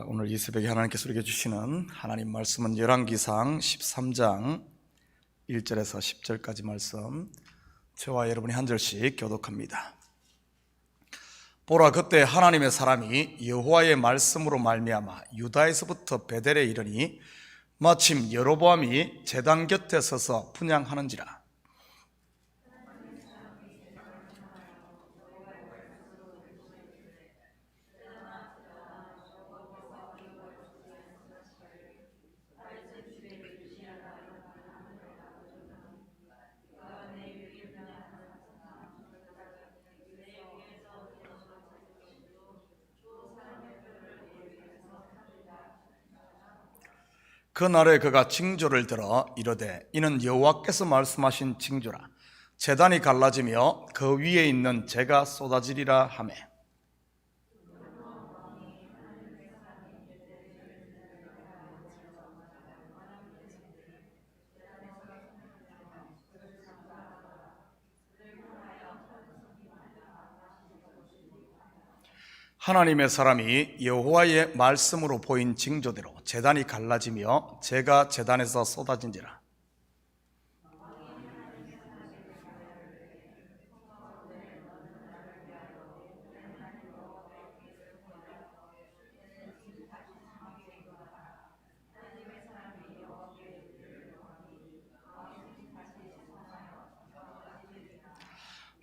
오늘 이 새벽에 하나님께서 우리에게 주시는 하나님 말씀은 열왕기상 13장 1절에서 10절까지 말씀, 저와 여러분이 한 절씩 교독합니다. 보라, 그때 하나님의 사람이 여호와의 말씀으로 말미암아 유다에서부터 베델에 이르니 마침 여로보암이 제단 곁에 서서 분향하는지라. 그날에 그가 징조를 들어 이르되, 이는 여호와께서 말씀하신 징조라. 제단이 갈라지며 그 위에 있는 재가 쏟아지리라 하매, 하나님의 사람이 여호와의 말씀으로 보인 징조대로 제단이 갈라지며 재가 제단에서 쏟아진지라.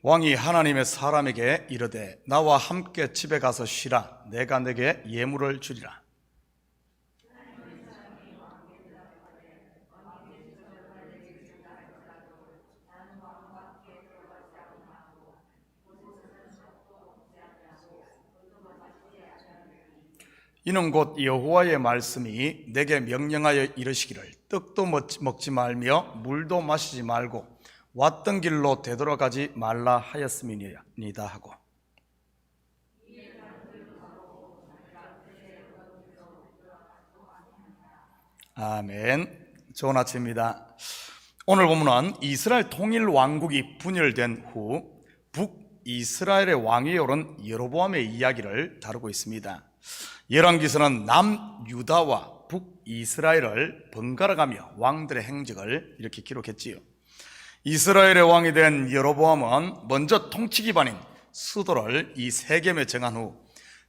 왕이 하나님의 사람에게 이르되, 나와 함께 집에 가서 쉬라. 내가 네게 예물을 주리라. 이는 곧 여호와의 말씀이 내게 명령하여 이르시기를, 떡도 먹지 말며 물도 마시지 말고 왔던 길로 되돌아가지 말라 하였음이니이다 하고. 아멘. 좋은 아침입니다. 오늘 본문은 이스라엘 통일 왕국이 분열된 후 북이스라엘의 왕위에 오른 여로보암의 이야기를 다루고 있습니다. 열왕기서는 남유다와 북이스라엘을 번갈아가며 왕들의 행적을 이렇게 기록했지요. 이스라엘의 왕이 된 여로보암은 먼저 통치 기반인 수도를 이 세겜에 정한 후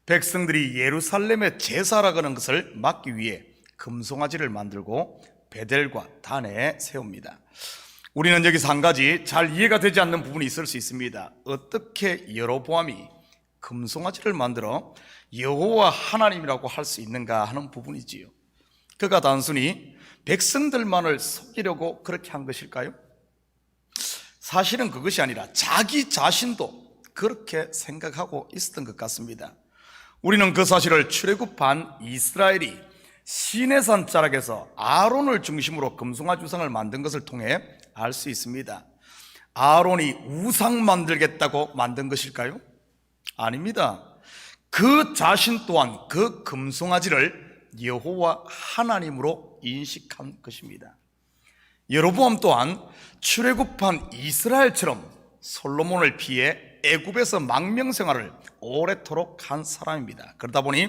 백성들이 예루살렘에 제사하라 그런 것을 막기 위해 금송아지를 만들고 베델과 단에 세웁니다. 우리는 여기서 한 가지 잘 이해가 되지 않는 부분이 있을 수 있습니다. 어떻게 여로보암이 금송아지를 만들어 여호와 하나님이라고 할 수 있는가 하는 부분이지요. 그가 단순히 백성들만을 속이려고 그렇게 한 것일까요? 사실은 그것이 아니라 자기 자신도 그렇게 생각하고 있었던 것 같습니다. 우리는 그 사실을 출애굽한 이스라엘이 시내산 자락에서 아론을 중심으로 금송아지 우상을 만든 것을 통해 알 수 있습니다. 아론이 우상 만들겠다고 만든 것일까요? 아닙니다. 그 자신 또한 그 금송아지를 여호와 하나님으로 인식한 것입니다. 여로보암 또한 출애굽한 이스라엘처럼 솔로몬을 피해 애굽에서 망명생활을 오래도록 한 사람입니다. 그러다 보니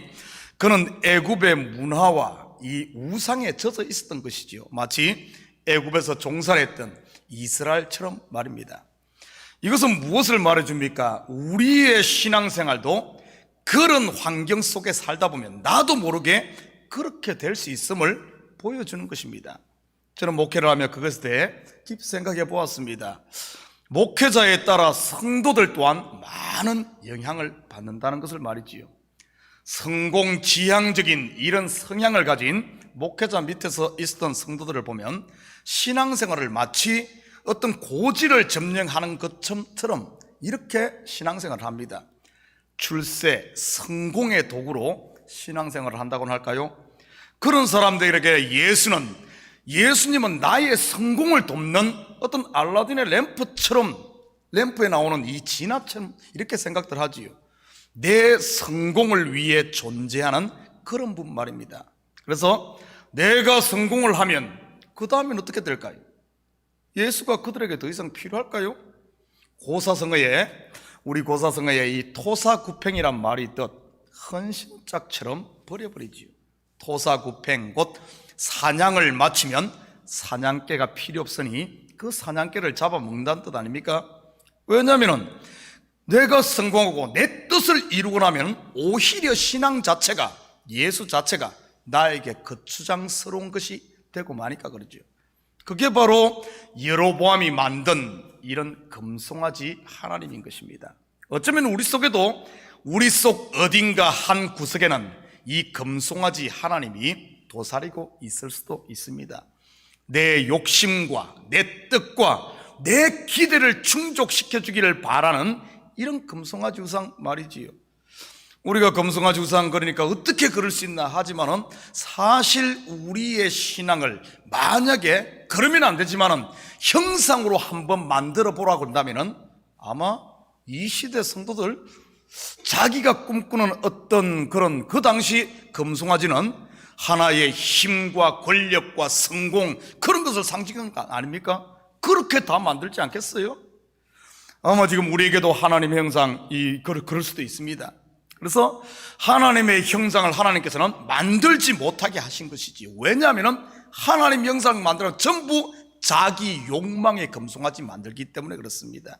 그는 애굽의 문화와 이 우상에 젖어 있었던 것이지요. 마치 애굽에서 종살했던 이스라엘처럼 말입니다. 이것은 무엇을 말해줍니까? 우리의 신앙생활도 그런 환경 속에 살다 보면 나도 모르게 그렇게 될 수 있음을 보여주는 것입니다. 저는 목회를 하며 그것에 대해 깊이 생각해 보았습니다. 목회자에 따라 성도들 또한 많은 영향을 받는다는 것을 말이지요. 성공지향적인 이런 성향을 가진 목회자 밑에서 있었던 성도들을 보면 신앙생활을 마치 어떤 고지를 점령하는 것처럼 이렇게 신앙생활을 합니다. 출세, 성공의 도구로 신앙생활을 한다고는 할까요? 그런 사람들에게 예수님은 나의 성공을 돕는 어떤 알라딘의 램프에 나오는 이 진화처럼 이렇게 생각들 하지요. 내 성공을 위해 존재하는 그런 분 말입니다. 그래서 내가 성공을 하면 그 다음엔 어떻게 될까요? 예수가 그들에게 더 이상 필요할까요? 우리 고사성어에 이 토사구팽이란 말이 있듯 헌신짝처럼 버려버리지요. 토사구팽 곧 사냥을 마치면 사냥개가 필요 없으니 그 사냥개를 잡아먹는다는 뜻 아닙니까? 왜냐하면 내가 성공하고 내 뜻을 이루고 나면 오히려 신앙 자체가, 예수 자체가 나에게 거추장스러운 것이 되고 마니까 그러죠. 그게 바로 여로보암이 만든 이런 금송아지 하나님인 것입니다. 어쩌면 우리 속에도, 우리 속 어딘가 한 구석에는 이 금송아지 하나님이 도사리고 있을 수도 있습니다. 내 욕심과 내 뜻과 내 기대를 충족시켜 주기를 바라는 이런 금송아지 우상 말이지요. 우리가 금송아지 우상 그러니까 어떻게 그럴 수 있나 하지만은 사실 우리의 신앙을 만약에 그러면 안 되지만은 형상으로 한번 만들어 보라고 한다면은 아마 이 시대 성도들 자기가 꿈꾸는 어떤 그런 그 당시 금송아지는 하나의 힘과 권력과 성공 그런 것을 상징하는 거 아닙니까? 그렇게 다 만들지 않겠어요? 아마 지금 우리에게도 하나님의 형상 그럴 수도 있습니다. 그래서 하나님의 형상을 하나님께서는 만들지 못하게 하신 것이지. 왜냐하면 하나님 형상을 만들어 전부 자기 욕망에 금송아지 만들기 때문에 그렇습니다.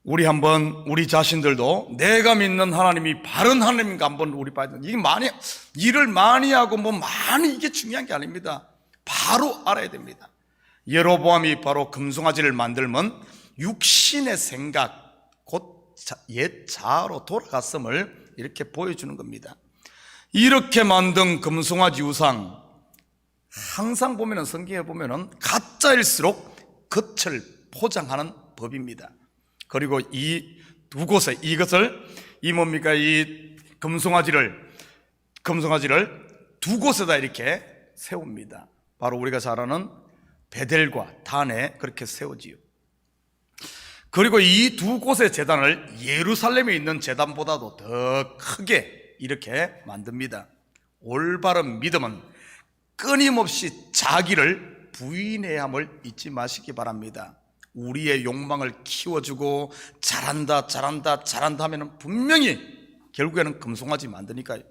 우리 자신들도 내가 믿는 하나님이 바른 하나님인가 한번 우리 봐야 됩니다. 이게 일을 많이 하고 많이 이게 중요한 게 아닙니다. 바로 알아야 됩니다. 여로보암이 바로 금송아지를 만들면 육신의 생각, 곧 옛 자아로 돌아갔음을 이렇게 보여주는 겁니다. 이렇게 만든 금송아지 우상, 항상 보면은 성경에 보면은 가짜일수록 겉을 포장하는 법입니다. 그리고 이 두 곳에 이것을 이 금송아지를 두 곳에다 이렇게 세웁니다. 바로 우리가 잘 아는 베델과 단에 그렇게 세우지요. 그리고 이 두 곳의 제단을 예루살렘에 있는 제단보다도 더 크게 이렇게 만듭니다. 올바른 믿음은 끊임없이 자기를 부인해야 함을 잊지 마시기 바랍니다. 우리의 욕망을 키워주고 잘한다 하면 분명히 결국에는 금송아지 만드니까요.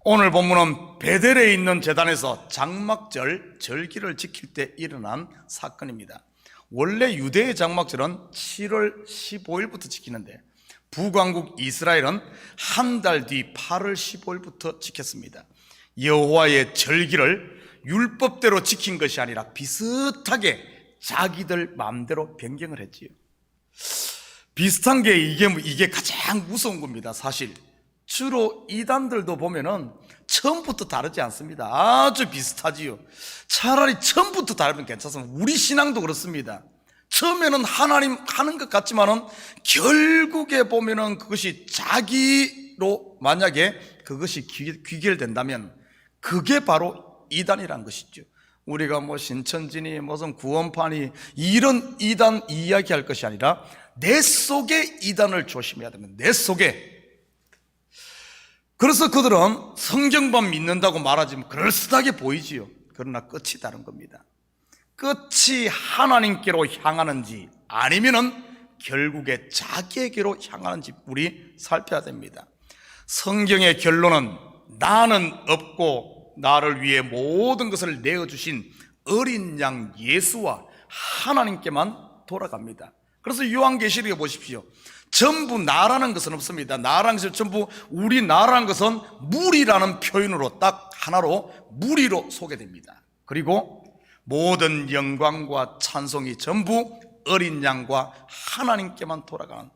오늘 본문은 베델에 있는 제단에서 장막절 절기를 지킬 때 일어난 사건입니다. 원래 유대의 장막절은 7월 15일부터 지키는데 북왕국 이스라엘은 한 달 뒤 8월 15일부터 지켰습니다. 여호와의 절기를 율법대로 지킨 것이 아니라 비슷하게 자기들 마음대로 변경을 했지요. 비슷한 게 이게 가장 무서운 겁니다. 사실 주로 이단들도 보면은 처음부터 다르지 않습니다. 아주 비슷하지요. 차라리 처음부터 다르면 괜찮습니다. 우리 신앙도 그렇습니다. 처음에는 하나님 하는 것 같지만은 결국에 보면은 그것이 자기로 만약에 그것이 귀결된다면 그게 바로 이단이란 것이죠. 우리가 신천지니 무슨 구원파니 이런 이단 이야기할 것이 아니라 내 속에 이단을 조심해야 됩니다. 내 속에. 그래서 그들은 성경만 믿는다고 말하지만 그럴싸하게 보이지요. 그러나 끝이 다른 겁니다. 끝이 하나님께로 향하는지 아니면은 결국에 자기에게로 향하는지 우리 살펴야 됩니다. 성경의 결론은 나는 없고 나를 위해 모든 것을 내어주신 어린 양 예수와 하나님께만 돌아갑니다. 그래서 요한계시록에 보십시오. 전부 나라는 것은 없습니다. 나라는 것은 전부 우리 나라는 것은 무리라는 표현으로 딱 하나로 무리로 소개됩니다. 그리고 모든 영광과 찬송이 전부 어린 양과 하나님께만 돌아가는,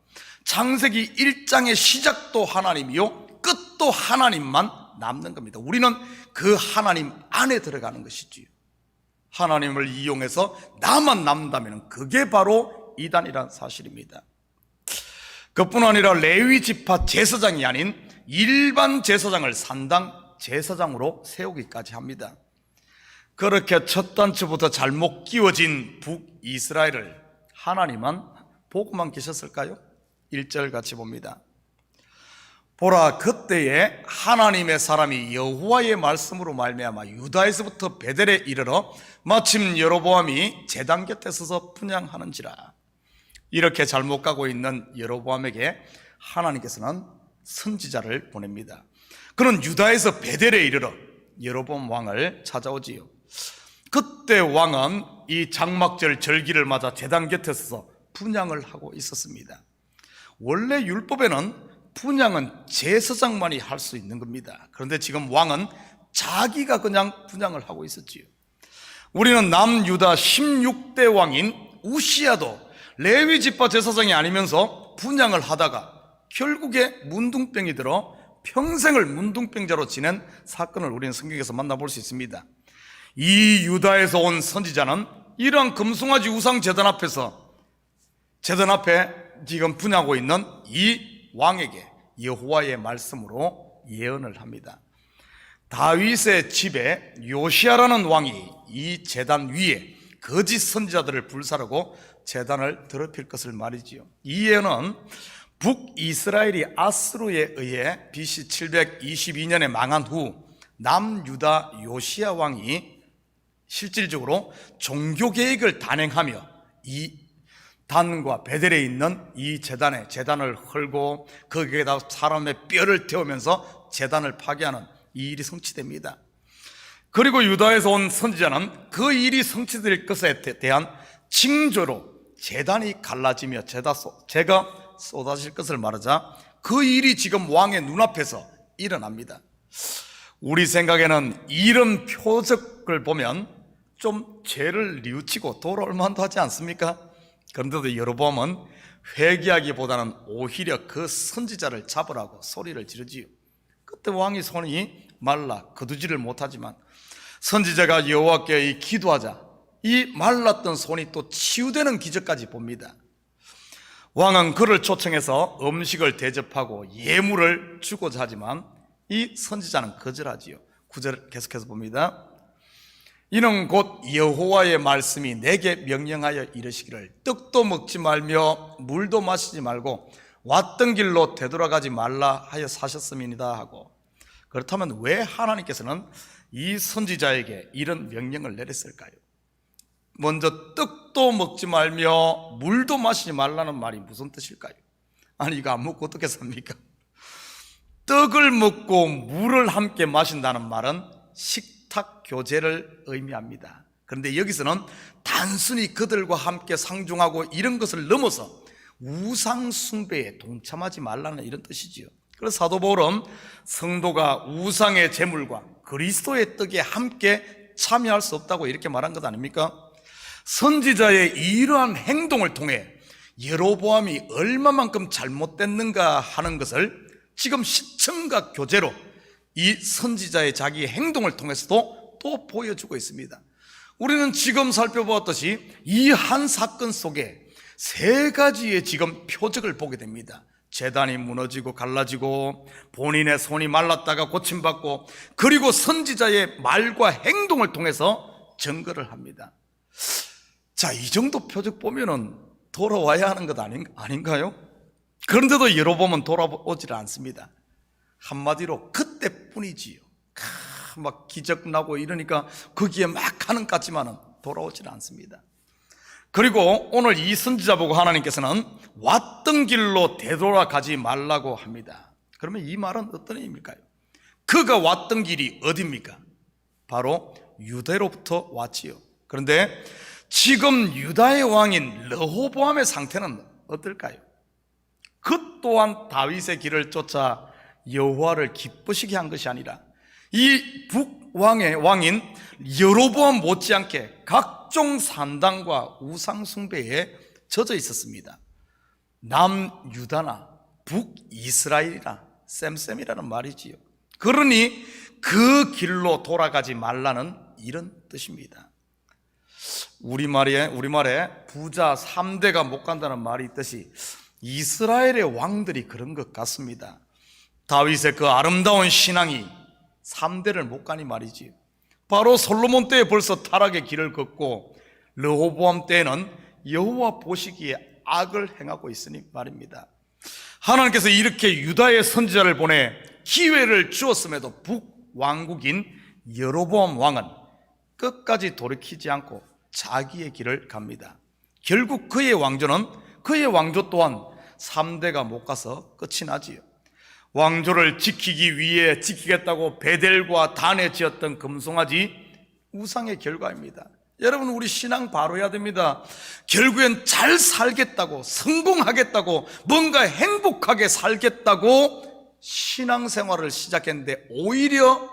창세기 1장의 시작도 하나님이요 끝도 하나님만 남는 겁니다. 우리는 그 하나님 안에 들어가는 것이지요. 하나님을 이용해서 나만 남는다면 그게 바로 이단이란 사실입니다. 그뿐 아니라 레위 지파 제사장이 아닌 일반 제사장을 산당 제사장으로 세우기까지 합니다. 그렇게 첫 단추부터 잘못 끼워진 북이스라엘을 하나님은 보고만 계셨을까요? 1절 같이 봅니다. 보라, 그때에 하나님의 사람이 여호와의 말씀으로 말미암아 유다에서부터 베델에 이르러 마침 여로보암이 제단 곁에 서서 분향하는지라. 이렇게 잘못 가고 있는 여로보암에게 하나님께서는 선지자를 보냅니다. 그는 유다에서 베델에 이르러 여로보암 왕을 찾아오지요. 그때 왕은 이 장막절 절기를 맞아 제단 곁에서 분향을 하고 있었습니다. 원래 율법에는 분향은 제사장만이 할 수 있는 겁니다. 그런데 지금 왕은 자기가 그냥 분향을 하고 있었지요. 우리는 남유다 16대 왕인 우시야도 레위 지파 제사장이 아니면서 분향을 하다가 결국에 문둥병이 들어 평생을 문둥병자로 지낸 사건을 우리는 성경에서 만나볼 수 있습니다. 이 유다에서 온 선지자는 이러한 금송아지 우상 제단 앞에서 제단 앞에 지금 분하고 있는 이 왕에게 여호와의 말씀으로 예언을 합니다. 다윗의 집에 요시야라는 왕이 이 제단 위에 거짓 선지자들을 불사르고 제단을 더럽힐 것을 말이지요. 이 예언은 북이스라엘이 아스루에 의해 BC 722년에 망한 후 남유다 요시야 왕이 실질적으로 종교개혁을 단행하며 이 단과 베델에 있는 이 제단을 헐고 거기에다 사람의 뼈를 태우면서 제단을 파괴하는 이 일이 성취됩니다. 그리고 유다에서 온 선지자는 그 일이 성취될 것에 대한 징조로 제단이 갈라지며 재가 쏟아질 것을 말하자 그 일이 지금 왕의 눈앞에서 일어납니다. 우리 생각에는 이런 표적을 보면 좀 죄를 뉘우치고 돌아올 만도 하지 않습니까? 그런데도 여로보암은 회개하기보다는 오히려 그 선지자를 잡으라고 소리를 지르지요. 그때 왕의 손이 말라 거두지를 못하지만 선지자가 여호와께 기도하자 이 말랐던 손이 또 치유되는 기적까지 봅니다. 왕은 그를 초청해서 음식을 대접하고 예물을 주고자 하지만 이 선지자는 거절하지요. 9절 계속해서 봅니다. 이는 곧 여호와의 말씀이 내게 명령하여 이르시기를 떡도 먹지 말며 물도 마시지 말고 왔던 길로 되돌아가지 말라 하여 사셨음이니이다 하고, 그렇다면 왜 하나님께서는 이 선지자에게 이런 명령을 내렸을까요? 먼저 떡도 먹지 말며 물도 마시지 말라는 말이 무슨 뜻일까요? 아니 이거 안 먹고 어떻게 삽니까? 떡을 먹고 물을 함께 마신다는 말은 식탁 교제를 의미합니다. 그런데 여기서는 단순히 그들과 함께 상종하고 이런 것을 넘어서 우상 숭배에 동참하지 말라는 이런 뜻이지요. 그래서 사도 바울은 성도가 우상의 제물과 그리스도의 떡에 함께 참여할 수 없다고 이렇게 말한 것 아닙니까? 선지자의 이러한 행동을 통해 여로보암이 얼마만큼 잘못됐는가 하는 것을 지금 시청각 교제로 이 선지자의 자기의 행동을 통해서도 또 보여주고 있습니다. 우리는 지금 살펴보았듯이 이 한 사건 속에 세 가지의 지금 표적을 보게 됩니다. 제단이 무너지고 갈라지고 본인의 손이 말랐다가 고침받고 그리고 선지자의 말과 행동을 통해서 증거를 합니다. 자, 이 정도 표적 보면은 돌아와야 하는 것 아닌가요? 그런데도 여로보암은 돌아오질 않습니다. 한마디로 그때뿐이지요. 막 기적 나고 이러니까 거기에 막 하는 것 같지만은 돌아오질 않습니다. 그리고 오늘 이 선지자 보고 하나님께서는 왔던 길로 되돌아가지 말라고 합니다. 그러면 이 말은 어떤 의미일까요? 그가 왔던 길이 어디입니까? 바로 유대로부터 왔지요. 그런데 지금 유다의 왕인 르호보암의 상태는 어떨까요? 그 또한 다윗의 길을 쫓아 여호와를 기쁘시게 한 것이 아니라 이 북왕의 왕인 여로보암 못지않게 각종 산당과 우상 숭배에 젖어 있었습니다. 남유다나 북이스라엘이나 쌤쌤이라는 말이지요. 그러니 그 길로 돌아가지 말라는 이런 뜻입니다. 우리말에 부자 3대가 못 간다는 말이 있듯이 이스라엘의 왕들이 그런 것 같습니다. 다윗의 그 아름다운 신앙이 3대를 못 가니 말이지. 바로 솔로몬 때에 벌써 타락의 길을 걷고 르호보암 때에는 여호와 보시기에 악을 행하고 있으니 말입니다. 하나님께서 이렇게 유다의 선지자를 보내 기회를 주었음에도 북왕국인 여로보암 왕은 끝까지 돌이키지 않고 자기의 길을 갑니다. 결국 그의 왕조 또한 3대가 못 가서 끝이 나지요. 왕조를 지키기 위해 지키겠다고 베델과 단에 지었던 금송아지 우상의 결과입니다. 여러분, 우리 신앙 바로 해야 됩니다. 결국엔 잘 살겠다고, 성공하겠다고, 뭔가 행복하게 살겠다고 신앙생활을 시작했는데 오히려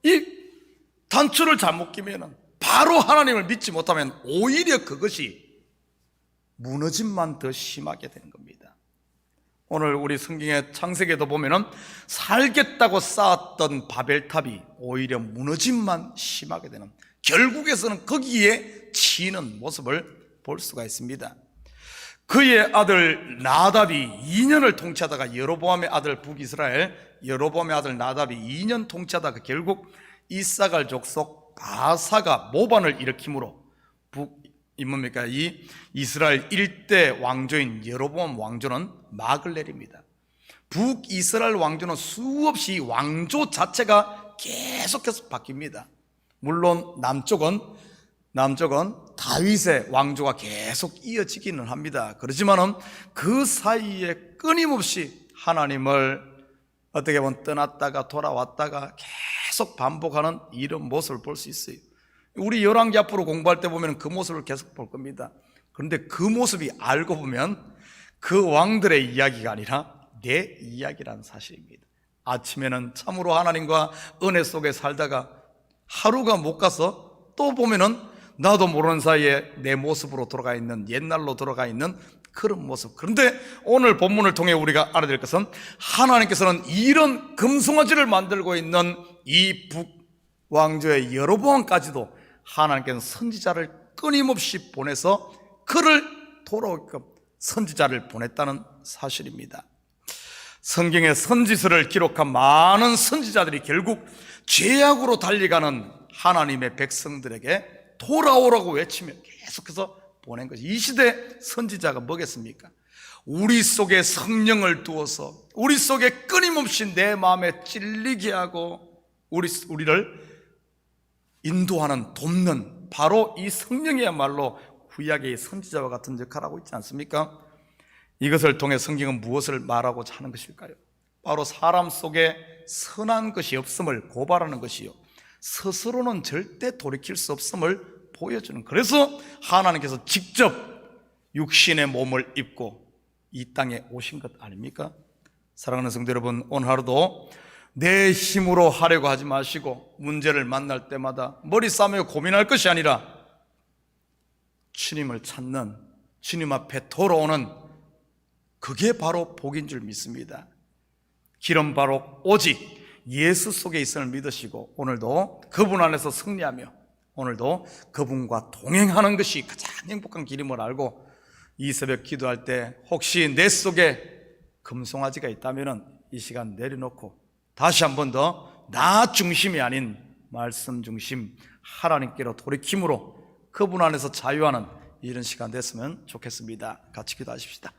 이 단추를 잘못 끼면, 바로 하나님을 믿지 못하면 오히려 그것이 무너짐만 더 심하게 되는 겁니다. 오늘 우리 성경의 창세기에도 보면은 살겠다고 쌓았던 바벨탑이 오히려 무너짐만 심하게 되는, 결국에서는 거기에 치이는 모습을 볼 수가 있습니다. 그의 아들 나답이 2년을 통치하다가, 여로보암의 아들 북이스라엘 여로보암의 아들 나답이 2년 통치하다가 결국 이사갈 족속 바사가 모반을 일으킴으로 이 이스라엘 일대 왕조인 여로보암 왕조는 막을 내립니다. 북이스라엘 왕조는 수없이 왕조 자체가 계속해서 바뀝니다. 물론 남쪽은 다윗의 왕조가 계속 이어지기는 합니다. 그렇지만은 그 사이에 끊임없이 하나님을 어떻게 보면 떠났다가 돌아왔다가 계속 반복하는 이런 모습을 볼 수 있어요. 우리 열왕기 앞으로 공부할 때 보면 그 모습을 계속 볼 겁니다. 그런데 그 모습이 알고 보면 그 왕들의 이야기가 아니라 내 이야기라는 사실입니다. 아침에는 참으로 하나님과 은혜 속에 살다가 하루가 못 가서 또 보면은 나도 모르는 사이에 내 모습으로 돌아가 있는, 옛날로 돌아가 있는 그런 모습. 그런데 오늘 본문을 통해 우리가 알아야 될 것은, 하나님께서는 이런 금송아지를 만들고 있는 이 북왕조의 여로보암까지도 하나님께서는 선지자를 끊임없이 보내서 그를 돌아오게끔 선지자를 보냈다는 사실입니다. 성경의 선지서를 기록한 많은 선지자들이 결국 죄악으로 달려가는 하나님의 백성들에게 돌아오라고 외치며 계속해서 보낸 것이, 이 시대 선지자가 뭐겠습니까? 우리 속에 성령을 두어서 우리 속에 끊임없이 내 마음에 찔리게 하고 우리를 인도하는, 돕는 바로 이 성령이야말로 구약의 선지자와 같은 역할을 하고 있지 않습니까? 이것을 통해 성경은 무엇을 말하고자 하는 것일까요? 바로 사람 속에 선한 것이 없음을 고발하는 것이요, 스스로는 절대 돌이킬 수 없음을 보여주는, 그래서 하나님께서 직접 육신의 몸을 입고 이 땅에 오신 것 아닙니까? 사랑하는 성도 여러분, 오늘 하루도 내 힘으로 하려고 하지 마시고 문제를 만날 때마다 머리 싸매고 고민할 것이 아니라 주님을 찾는, 주님 앞에 돌아오는, 그게 바로 복인 줄 믿습니다. 길은 바로 오직 예수 속에 있음을 믿으시고 오늘도 그분 안에서 승리하며 오늘도 그분과 동행하는 것이 가장 행복한 길임을 알고 이 새벽 기도할 때 혹시 내 속에 금송아지가 있다면 이 시간 내려놓고 다시 한 번 더 나 중심이 아닌 말씀 중심 하나님께로 돌이킴으로 그분 안에서 자유하는 이런 시간 됐으면 좋겠습니다. 같이 기도하십시다.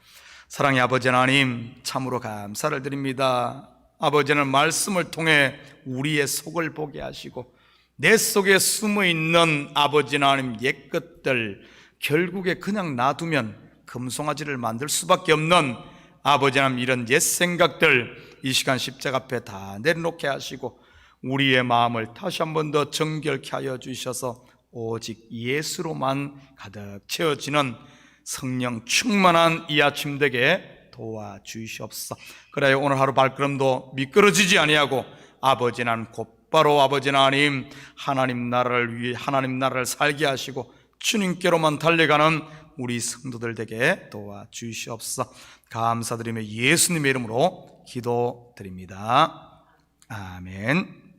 사랑의 아버지 하나님, 참으로 감사를 드립니다. 아버지는 말씀을 통해 우리의 속을 보게 하시고 내 속에 숨어있는 아버지 하나님 옛것들, 결국에 그냥 놔두면 금송아지를 만들 수밖에 없는 아버지 하나님 이런 옛 생각들 이 시간 십자가 앞에 다 내려놓게 하시고 우리의 마음을 다시 한 번 더 정결케 하여 주셔서 오직 예수로만 가득 채워지는 성령 충만한 이 아침 되게 도와주시옵소서. 그래야 오늘 하루 발걸음도 미끄러지지 아니하고 아버지 하나님 곧바로 아버지 하나님 나라를 위해 하나님 나라를 살게 하시고 주님께로만 달려가는 우리 성도들 되게 도와주시옵소서. 감사드리며 예수님의 이름으로 기도드립니다. 아멘.